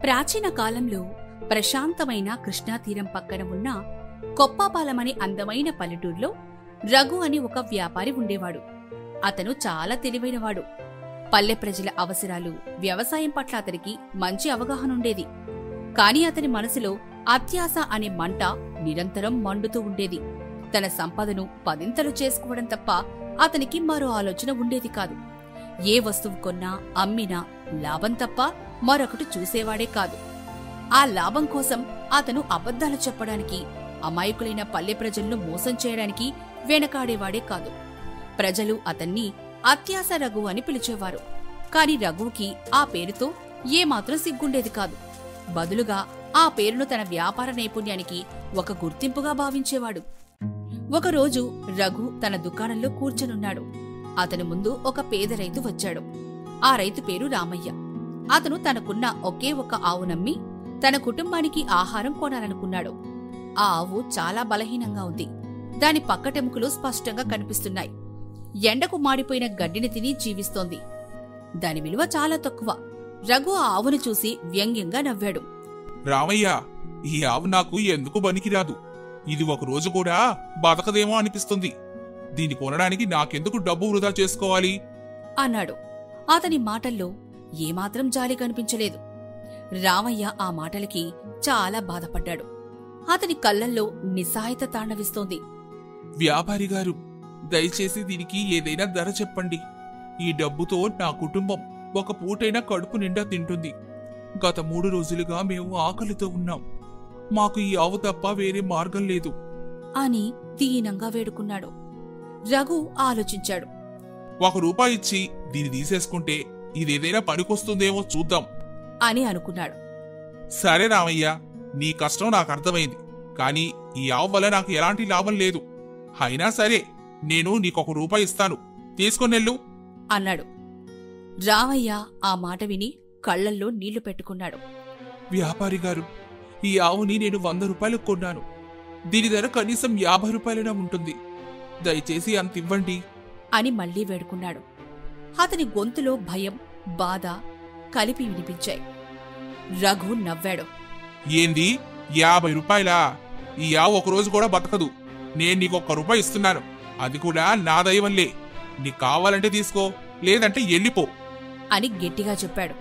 ప్రాచీన కాలంలో ప్రశాంతమైన కృష్ణాతీరం పక్కన ఉన్న కొప్పాపాలమనే అందమైన పల్లెటూరులో రఘు అని ఒక వ్యాపారి ఉండేవాడు. అతను చాలా తెలివైనవాడు. పల్లె ప్రజల అవసరాలు, వ్యవసాయం పట్ల అతనికి మంచి అవగాహనుండేది. కాని అతని మనసులో అత్యాశ అనే మంట నిరంతరం మండుతూ ఉండేది. తన సంపదను పదింతలు చేసుకోవడం తప్ప అతనికి మరో ఆలోచన ఉండేది కాదు. ఏ వస్తువు కొన్నా, అమ్మినా లాభం తప్ప మరొకటి చూసేవాడే కాదు. ఆ లాభం కోసం అతను అబద్ధాలు చెప్పడానికి, అమాయకులైన పల్లె ప్రజలను మోసం చేయడానికి వెనకాడేవాడే కాదు. ప్రజలు అతన్ని అత్యాశ రఘు అని పిలిచేవారు. కాని రఘుకి ఆ పేరుతో ఏమాత్రం సిగ్గుండేది కాదు. బదులుగా ఆ పేరును తన వ్యాపార నైపుణ్యానికి ఒక గుర్తింపుగా భావించేవాడు. ఒకరోజు రఘు తన దుకాణంలో కూర్చొనున్నాడు. అతని ముందు ఒక పేద రైతు వచ్చాడు. ఆ రైతు పేరు రామయ్య. అతను తనకున్న ఒకే ఒక ఆవు నమ్మి తన కుటుంబానికి ఆహారం కొనాలనుకున్నాడు. ఆ ఆవు చాలా బలహీనంగా ఉంది. దాని పక్కటెముకలు స్పష్టంగా కనిపిస్తున్నాయి. ఎండకు మాడిపోయిన గడ్డిని తిని జీవిస్తోంది. దాని విలువ చాలా తక్కువ. రఘు ఆ ఆవును చూసి వ్యంగ్యంగా నవ్వాడు. రామయ్య, ఈ ఆవు నాకు ఎందుకు పనికిరాదు. ఇది ఒక రోజు కూడా బతకదేమో అనిపిస్తుంది. దీన్ని కొనడానికి నాకెందుకు డబ్బు వృధా చేసుకోవాలి అన్నాడు. అతని మాటల్లో ఏమాత్రం జాలి కనిపించలేదు. రామయ్య ఆ మాటలకి చాలా బాధపడ్డాడు. అతని కళ్ళల్లో నిస్సహాయత తాండవిస్తోంది. వ్యాపారి గారు, దయచేసి దీనికి ఏదైనా ధర చెప్పండి. ఈ డబ్బుతో నా కుటుంబం ఒక పూటైనా కడుపు నిండా తింటుంది. గత 3 రోజులుగా మేము ఆకలితో ఉన్నాం. మాకు ఈ ఆవు తప్ప వేరే మార్గం లేదు అని దీనంగా వేడుకున్నాడు. రఘు ఆలోచించాడు. ₹1 ఇచ్చి దీన్ని తీసేసుకుంటే ఇదేదైనా పనికొస్తుందేమో చూద్దాం అని అనుకున్నాడు. సరే రామయ్య, నీ కష్టం నాకు అర్థమైంది. కాని ఈ ఆవు వల్ల నాకు ఎలాంటి లాభం లేదు. అయినా సరే, నేను నీకు ₹1 ఇస్తాను, తీసుకొనెళ్ళు అన్నాడు. రామయ్య ఆ మాట విని కళ్లల్లో నీళ్లు పెట్టుకున్నాడు. వ్యాపారి గారు, ఈ ఆవుని నేను ₹100 కొన్నాను. దీని ధర కనీసం ₹50 ఉంటుంది. దయచేసి అంత ఇవ్వండి అని మళ్లీ వేడుకున్నాడు. అతని గొంతులో భయం, బాధ కలిపి వినిపించాయి. రఘు నవ్వాడు. ఏంది, ₹50? ఈ ఆవు ఒకరోజు కూడా బతకదు. నేను నీకు ₹1 ఇస్తున్నాను. అది కూడా నా దయవల్లే. నీకు కావాలంటే తీసుకో, లేదంటే ఎల్లిపో అని గట్టిగా చెప్పాడు.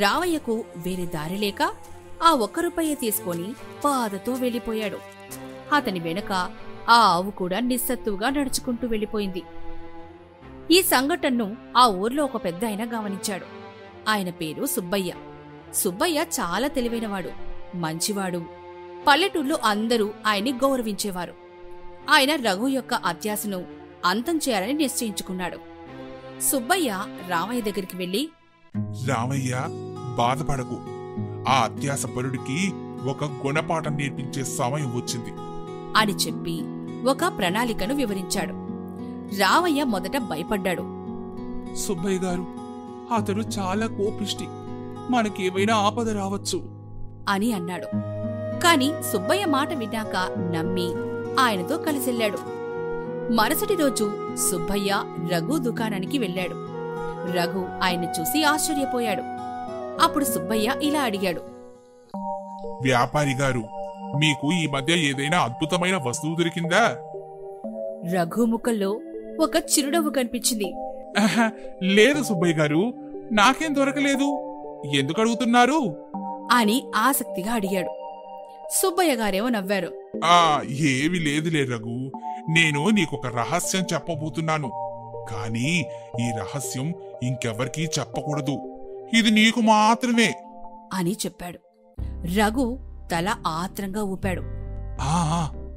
రామయ్యకు వేరే దారి లేక ఆ ₹1 తీసుకొని బాధతో వెళ్లిపోయాడు. అతని వెనుక ఆ ఆవు కూడా నిస్సత్తువుగా నడుచుకుంటూ వెళ్లిపోయింది. ఈ సంఘటనను ఆ ఊర్లో ఒక పెద్దాయన గమనించాడు. ఆయన పేరు సుబ్బయ్య. సుబ్బయ్య చాలా తెలివైనవాడు, మంచివాడు. పల్లెటూర్లో అందరూ ఆయన్ని గౌరవించేవారు. ఆయన రఘు యొక్క అత్యాశను అంతం చేయాలని నిశ్చయించుకున్నాడు. సుబ్బయ్య రామయ్య దగ్గరికి వెళ్లి, రామయ్య, బాధపడకు. ఆ అత్యాసపరుడికి ఒక గుణపాఠం నేర్పించే సమయం వచ్చింది అని చెప్పి ఒక ప్రణాళికను వివరించాడు. రామయ్య మొదట భయపడ్డాడు. సుబ్బయ్య గారు, అతడు చాలా కోపిష్టి. మనకేమైనా ఆపద రావచ్చు అని అన్నాడు. కాని సుబ్బయ్య మాట విన్నాక నమ్మి ఆయనతో కలిసెళ్లాడు. మరుసటి రోజు సుబ్బయ్య రఘు దుకాణానికి వెళ్లాడు. రఘు ఆయన్ని చూసి ఆశ్చర్యపోయాడు. అప్పుడు సుబ్బయ్య ఇలా అడిగాడు. వ్యాపారి గారు, మీకు ఈ మధ్య ఏదైనా అద్భుతమైన వస్తువు దొరికిందా? రఘు ముఖంలో ఒక చిరునవ్వు కనిపించింది. లేదు సుబ్బయ్య గారు, నాకేం దొరకలేదు. ఎందుకు అడుగుతున్నారు అని ఆసక్తిగా అడిగాడు. సుబ్బయ్య గారేమో నవ్వారు. ఏమీ లేదులే రఘు, నేను నీకొక రహస్యం చెప్పబోతున్నాను. కానీ ఈ రహస్యం ఇంకెవ్వరికీ చెప్పకూడదు. ఇది నీకు మాత్రమే అని చెప్పాడు. రఘు తల ఆత్రంగా ఊపాడు.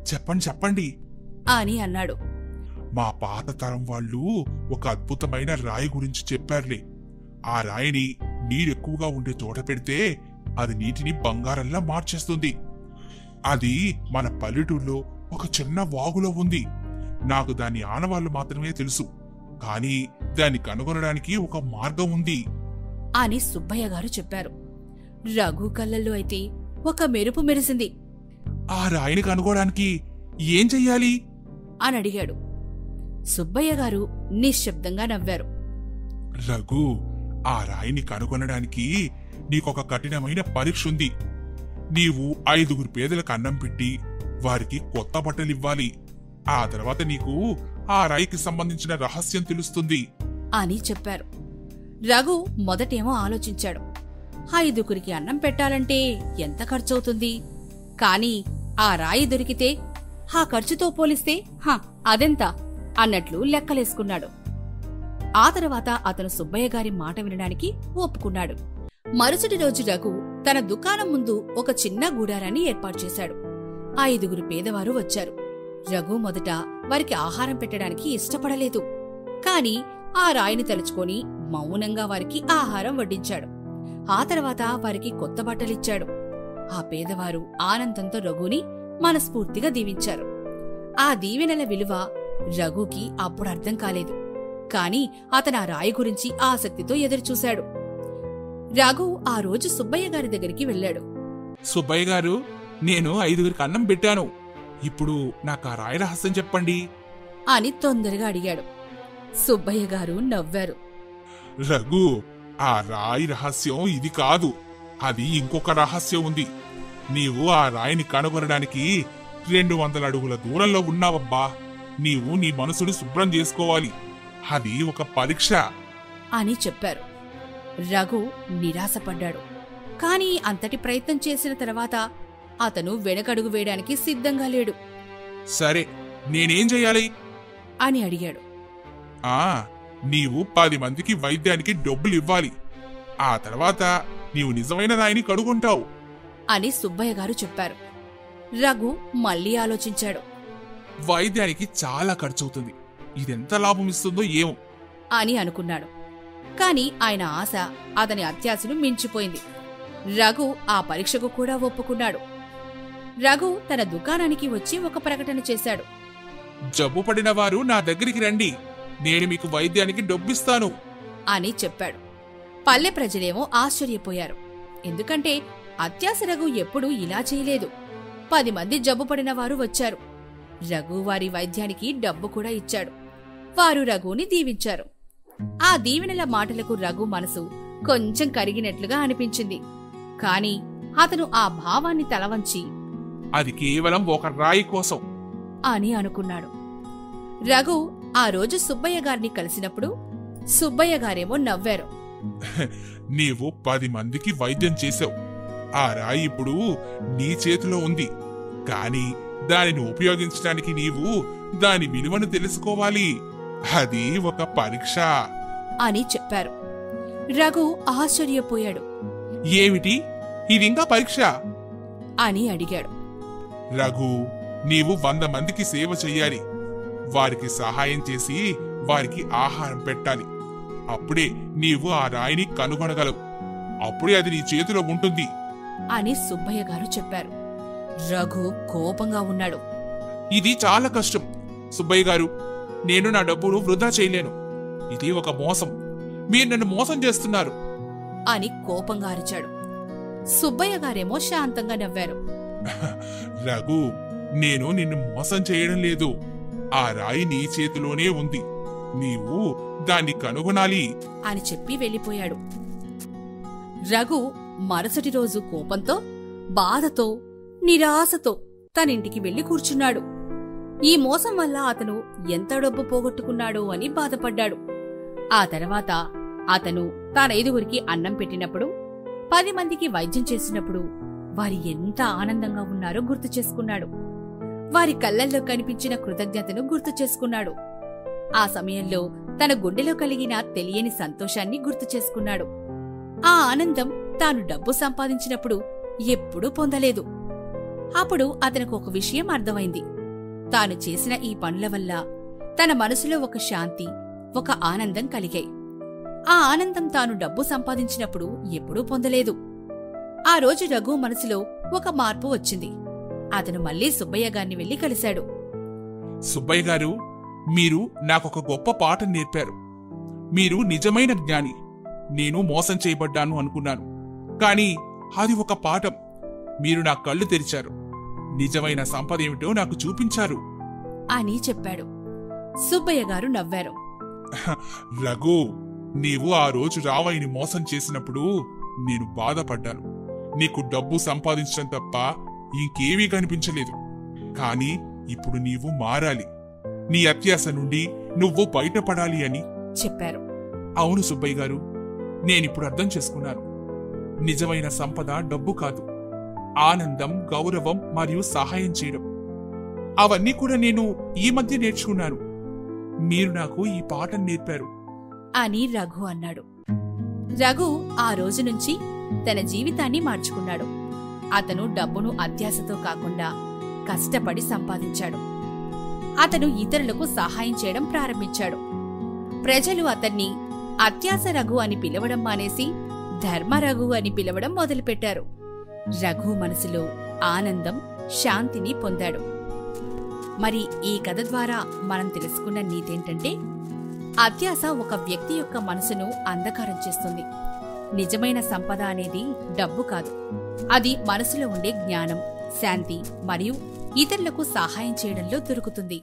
చెప్పండి చెప్పండి అని అన్నాడు. మా పాత తరం వాళ్ళు ఒక అద్భుతమైన రాయి గురించి చెప్పారులే. ఆ రాయిని నీరెక్కువగా ఉండే చోట పెడితే అది నీటిని బంగారంలా మార్చేస్తుంది. అది మన పల్లెటూరులో ఒక చిన్న వాగులో ఉంది. నాకు దాని ఆనవాళ్లు మాత్రమే తెలుసు. కానీ దాన్ని కనుగొనడానికి ఒక మార్గం ఉంది అని సుబ్బయ్య గారు చెప్పారు. రఘు కళ్ళల్లో అయితే ఒక మెరుపు మెరిసింది. ఆ రాయిని కనుగొనడానికి ఏం చెయ్యాలి అని అడిగాడు. సుబ్బయ్య గారు నిశ్శబ్దంగా నవ్వారు. రఘు, ఆ రాయిని కనుగొనడానికి నీకొక కఠినమైన పరీక్ష ఉంది. నీవు 5 పేదలకు అన్నం పెట్టి వారికి కొత్త బట్టలివ్వాలి. ఆ తర్వాత నీకు ఆ రాయికి సంబంధించిన రహస్యం తెలుస్తుంది అని చెప్పారు. రఘు మొదటేమో ఆలోచించాడు. 5 అన్నం పెట్టాలంటే ఎంత ఖర్చవుతుంది? కాని ఆ రాయి దొరికితే ఆ ఖర్చుతో పోలిస్తే అదెంత అన్నట్లు లెక్కలేసుకున్నాడు. ఆ తర్వాత అతను సుబ్బయ్య గారి మాట వినడానికి ఒప్పుకున్నాడు. మరుసటి రోజు రఘు తన దుకాణం ముందు ఒక చిన్న గూడారాన్ని ఏర్పాటు చేశాడు. 5 పేదవారు వచ్చారు. రఘు మొదట వారికి ఆహారం పెట్టడానికి ఇష్టపడలేదు. కాని ఆ రాయిని తలుచుకొని మౌనంగా వారికి ఆహారం వడ్డించాడు. ఆ తర్వాత వారికి కొత్త బట్టలిచ్చాడు. ఆ పేదవారు ఆనందంతో రఘుని మనస్ఫూర్తిగా దీవించారు. ఆ దీవెనల విలువ రఘుకి అప్పుడు అర్థం కాలేదు. కాని అతను ఆ రాయి గురించి ఆసక్తితో ఎదురుచూశాడు. రఘు ఆ రోజు సుబ్బయ్య గారి దగ్గరికి వెళ్ళాడు. సుబ్బయ్య గారు, నేను 5 అన్నం పెట్టాను. ఇప్పుడు నాకు ఆ రాయి రహస్యం చెప్పండి అని తొందరగా అడిగాడు. సుబ్బయ్య గారు నవ్వారు. రఘు, ఆ రాయి రహస్యం ఇది కాదు. అది ఇంకొక రహస్యం ఉంది. నీవు ఆ రాయిని కనుగొనడానికి 200 అడుగుల దూరంలో ఉన్నావబ్బా. నీవు నీ మనసుని శుభ్రం చేసుకోవాలి. అది ఒక పరీక్ష అని చెప్పారు. రఘు నిరాశపడ్డాడు. కాని అంతటి ప్రయత్నం చేసిన తర్వాత అతను వెనకడుగు వేయడానికి సిద్ధంగా లేడు. సరే, నేనేం చెయ్యాలి అని అడిగాడు. నీవు 10 మందికి వైద్యానికి డబ్బులివ్వాలి. ఆ తర్వాత నీవు నిజమైన రాయిని కడుగుంటావు అని సుబ్బయ్య గారు చెప్పారు. రఘు మళ్లీ ఆలోచించాడు. వైద్యానికి చాలా ఖర్చవుతుంది. ఇదెంత లాభం ఇస్తుందో ఏమో అని అనుకున్నాడు. కాని ఆయన ఆశ అతని అత్యాశను మించిపోయింది. రఘు ఆ పరీక్షకు కూడా ఒప్పుకున్నాడు. రఘు తన దుకాణానికి వచ్చి ఒక ప్రకటన చేశాడు. జబ్బు పడిన వారు నా దగ్గరికి రండి. నేను మీకు వైద్యానికి డబ్బిస్తాను అని చెప్పాడు. పల్లె ప్రజలేమో ఆశ్చర్యపోయారు. ఎందుకంటే అత్యాశ రఘు ఎప్పుడూ ఇలా చేయలేదు. 10 మంది జబ్బు పడిన వారు వచ్చారు. రఘు వారి వైద్యానికి డబ్బు కూడా ఇచ్చాడు. వారు రఘుని దీవించారు. ఆ దీవెనల మాటలకు రఘు మనసు కొంచెం కరిగినట్లుగా అనిపించింది. కాని అతను ఆ భావాన్ని తలవంచి అది కేవలం ఒక రాయి కోసం అని అనుకున్నాడు. రఘు ఆ రోజు సుబ్బయ్య గారిని కలిసినప్పుడు సుబ్బయ్య గారేమో నవ్వారు. నీవు 10 మందికి వైద్యం చేశావు. ఆ రాయి ఇప్పుడు నీ చేతిలో ఉంది. కాని దానిని ఉపయోగించడానికి నీవు దాని విలువను తెలుసుకోవాలి. అది ఒక పరీక్ష అని చెప్పారు. రఘు ఆశ్చర్యపోయాడు. ఏమిటి, ఇదింకా పరీక్ష అని అడిగాడు. రఘు, నీవు 100 మందికి సేవ చెయ్యాలి. వారికి సహాయం చేసి వారికి ఆహారం పెట్టాలి. అప్పుడే నీవు ఆ రాయిని కనుగొనగలవు. అప్పుడే అది నీ చేతిలో ఉంటుంది అని సుబ్బయ్య గారు చెప్పారు. రఘు కోపంగా ఉన్నాడు. ఇది చాలా కష్టం సుబ్బయ్య గారు. నేను నా డబ్బును వృధా చేయలేను. ఇది ఒక మోసం. మీరు నన్ను మోసం చేస్తున్నారు అని కోపంగా అరిచాడు. సుబ్బయ్య గారేమో శాంతంగా నవ్వారు. రఘు, నేను నిన్ను మోసం చేయడం లేదు. ఆ రాయి నీ చేతిలోనే ఉంది. నీవు దాన్ని కనుగొనాలి అని చెప్పి వెళ్ళిపోయాడు. రఘు మరుసటి రోజు కోపంతో, బాధతో, నిరాశతో తనింటికి వెళ్లి కూర్చున్నాడు. ఈ మోసం వల్ల అతను ఎంత డబ్బు పోగొట్టుకున్నాడో అని బాధపడ్డాడు. ఆ తర్వాత అతను తాను 5 అన్నం పెట్టినప్పుడు, 10 మందికి వైద్యం చేసినప్పుడు వారి ఎంత ఆనందంగా ఉన్నారో గుర్తు చేసుకున్నాడు. వారి కళ్లల్లో కనిపించిన కృతజ్ఞతను గుర్తు చేసుకున్నాడు. ఆ సమయంలో తన గుండెలో కలిగిన తెలియని సంతోషాన్ని గుర్తు చేసుకున్నాడు. ఆ ఆనందం తాను డబ్బు సంపాదించినప్పుడు ఎప్పుడూ పొందలేదు. అప్పుడు అతనికి ఒక విషయం అర్థమైంది. తాను చేసిన ఈ పనుల వల్ల తన మనసులో ఒక శాంతి, ఒక ఆనందం కలిగాయి. ఆ ఆనందం తాను డబ్బు సంపాదించినప్పుడు ఎప్పుడూ పొందలేదు. ఆ రోజు రఘు మనసులో ఒక మార్పు వచ్చింది. అతను మళ్లీ సుబ్బయ్య గారిని వెళ్లి కలిశాడు. సుబ్బయ్య గారు, మీరు నాకొక గొప్ప పాఠం నేర్పారు. మీరు నిజమైన జ్ఞాని. నేను మోసం చేయబడ్డాను అనుకున్నాను. కాని అది ఒక పాఠం. మీరు నా కళ్ళు తెరిచారు. నిజమైన సంపద ఏమిటో నాకు చూపించారు అని చెప్పాడు. సుబ్బయ్య గారు నవ్వారు. రఘు, నీవు ఆ రోజు రావయ్యని మోసం చేసినప్పుడు నేను బాధపడ్డాను. నీకు డబ్బు సంపాదించడం తప్ప ఇంకేమీ కనిపించలేదు. కాని ఇప్పుడు నీవు మారాలి. నీ అత్యాశ నుండి నువ్వు బయటపడాలి అని చెప్పారు. అవును సుబ్బయ్య గారు, నేనిప్పుడు అర్థం చేసుకున్నాను. నిజమైన సంపద డబ్బు కాదు, ఆనందం, గౌరవం మరియు సహాయం చేయడం. అవన్నీ కూడా నేను ఈ మధ్య నేర్చుకున్నాను. మీరు నాకు ఈ పాఠం నేర్పారు అని రఘు అన్నాడు. రఘు ఆ రోజు నుంచి తన జీవితాన్ని మార్చుకున్నాడు. అతను డబ్బును అత్యాశతో కాకుండా కష్టపడి సంపాదించాడు. అతను ఇతరులకు సహాయం చేయడం ప్రారంభించాడు. ప్రజలు అతన్ని అత్యాశ రఘు అని పిలవడం మానేసి ధర్మ రఘు అని పిలవడం మొదలుపెట్టారు. రఘు మనసులో ఆనందం, శాంతిని పొందాడు. మరి ఈ కథ ద్వారా మనం తెలుసుకున్న నీతేంటంటే, అత్యాశ ఒక వ్యక్తి యొక్క మనసును అంధకారం చేస్తుంది. నిజమైన సంపద అనేది డబ్బు కాదు, అది మనసులో ఉండే జ్ఞానం, శాంతి మరియు ఇతరులకు సహాయం చేయడంలో దొరుకుతుంది.